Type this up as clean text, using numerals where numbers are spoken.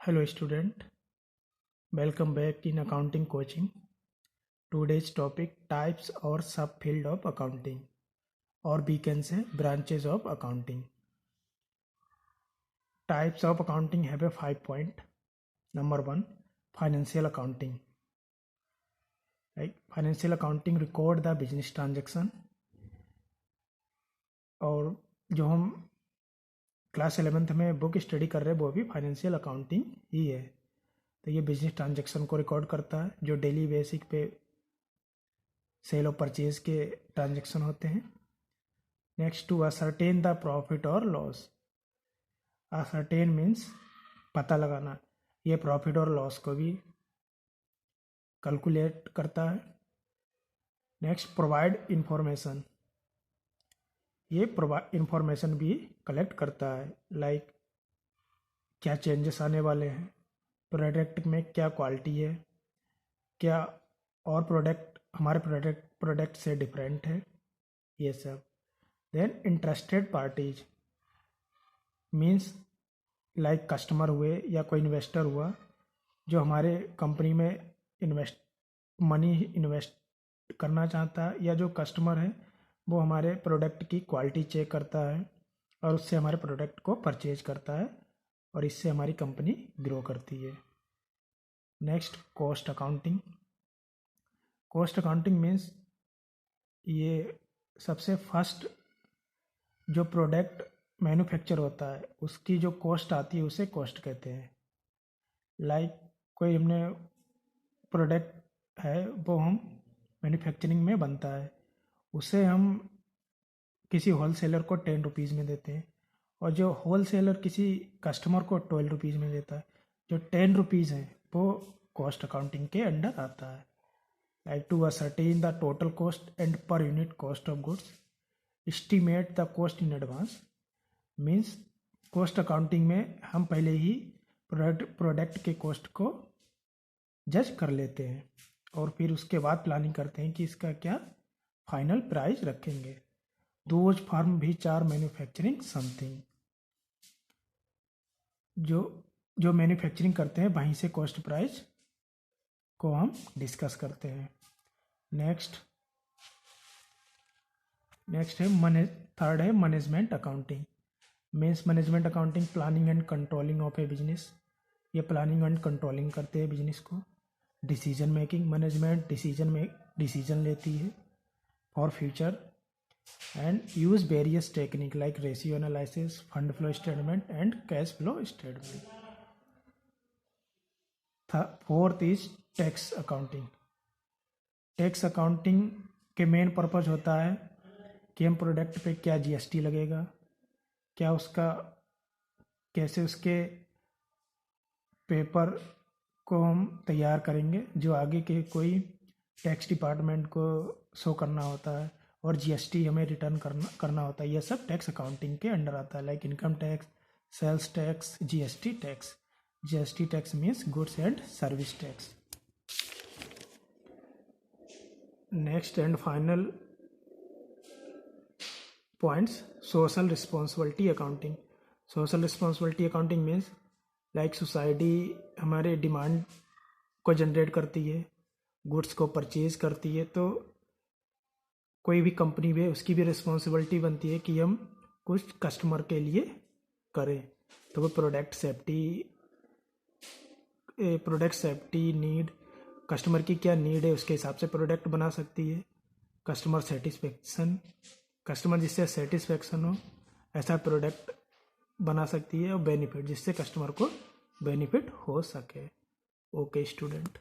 Hello student, welcome back in accounting coaching. Today's topic types or subfield of accounting, or we can say branches of accounting. Types of accounting have a 5 point. Number 1, financial accounting. Right? Financial accounting record the business transaction. और जो हम class 11th में book study कर रहे हैं वो भी financial accounting ही है. तो ये बिजनेस ट्रांजैक्शन को रिकॉर्ड करता है जो डेली बेसिक पे सेल और परचेज के ट्रांजैक्शन होते हैं. Next to ascertain the profit और लॉस. असर्टेन मीन्स पता लगाना. ये प्रॉफिट और लॉस को भी कैलकुलेट करता है. Next provide information. ये इंफॉर्मेशन भी कलेक्ट करता है. लाइक क्या चेंजेस आने वाले हैं, प्रोडक्ट में क्या क्वालिटी है, क्या और प्रोडक्ट हमारे प्रोडक्ट से डिफरेंट है, ये सब. Then interested parties means like customer हुए या कोई इन्वेस्टर हुआ जो हमारे कंपनी में मनी इन्वेस्ट करना चाहता है, या जो कस्टमर है वो हमारे प्रोडक्ट की क्वालिटी चेक करता है और उससे हमारे प्रोडक्ट को परचेज करता है और इससे हमारी कंपनी ग्रो करती है. Next cost accounting. Cost accounting means ये सबसे फर्स्ट जो प्रोडक्ट मैन्युफैक्चर होता है उसकी जो कॉस्ट आती है उसे कॉस्ट कहते हैं. लाइक कोई हमने प्रोडक्ट है वो हम मैन्युफैक्चरिंग में बनता है, उसे हम किसी होल सेलर को 10 रुपीज़ में देते हैं और जो होल सेलर किसी कस्टमर को 12 रुपीज़ में देता है. जो 10 रुपीज़ है वो कॉस्ट अकाउंटिंग के अंडर आता है. Like to ascertain the total cost and per unit cost of goods, estimate the cost in advance. Means cost accounting में हम पहले ही प्रोडक्ट के कॉस्ट को जज कर लेते हैं और फिर उसके बाद प्लानिंग करते हैं कि इसका क्या फाइनल प्राइस रखेंगे. दोज फर्म भी चार मैन्युफैक्चरिंग समथिंग. जो मैन्युफैक्चरिंग करते हैं वहीं से कॉस्ट प्राइस को हम डिस्कस करते हैं. नेक्स्ट है थर्ड है management accounting. Means management accounting planning and controlling of A business. ये प्लानिंग एंड कंट्रोलिंग करते हैं बिजनेस को. डिसीजन मेकिंग, मैनेजमेंट डिसीजन लेती है for future and use various technique like ratio analysis, fund flow statement and cash flow statement. Fourth is tax accounting. Tax accounting के main purpose होता है कि हम प्रोडक्ट पे क्या जीएसटी लगेगा, क्या उसका कैसे उसके पेपर को हम तैयार करेंगे जो आगे के कोई टैक्स डिपार्टमेंट को शो करना होता है, और जीएसटी हमें रिटर्न करना होता है. यह सब टैक्स अकाउंटिंग के अंडर आता है. Like income tax, sales tax, GST tax. GST tax means goods and service tax. Next and final points, social responsibility accounting. Social responsibility accounting means like society हमारे demand को generate करती है, goods को purchase करती है, तो कोई भी कंपनी में उसकी भी रिस्पॉन्सिबिलिटी बनती है कि हम कुछ कस्टमर के लिए करें. तो वो प्रोडक्ट सेफ्टी नीड, कस्टमर की क्या नीड है उसके हिसाब से प्रोडक्ट बना सकती है. कस्टमर जिससे सेटिस्फेक्शन हो ऐसा प्रोडक्ट बना सकती है, और बेनिफिट जिससे कस्टमर को बेनिफिट हो सके. Okay student.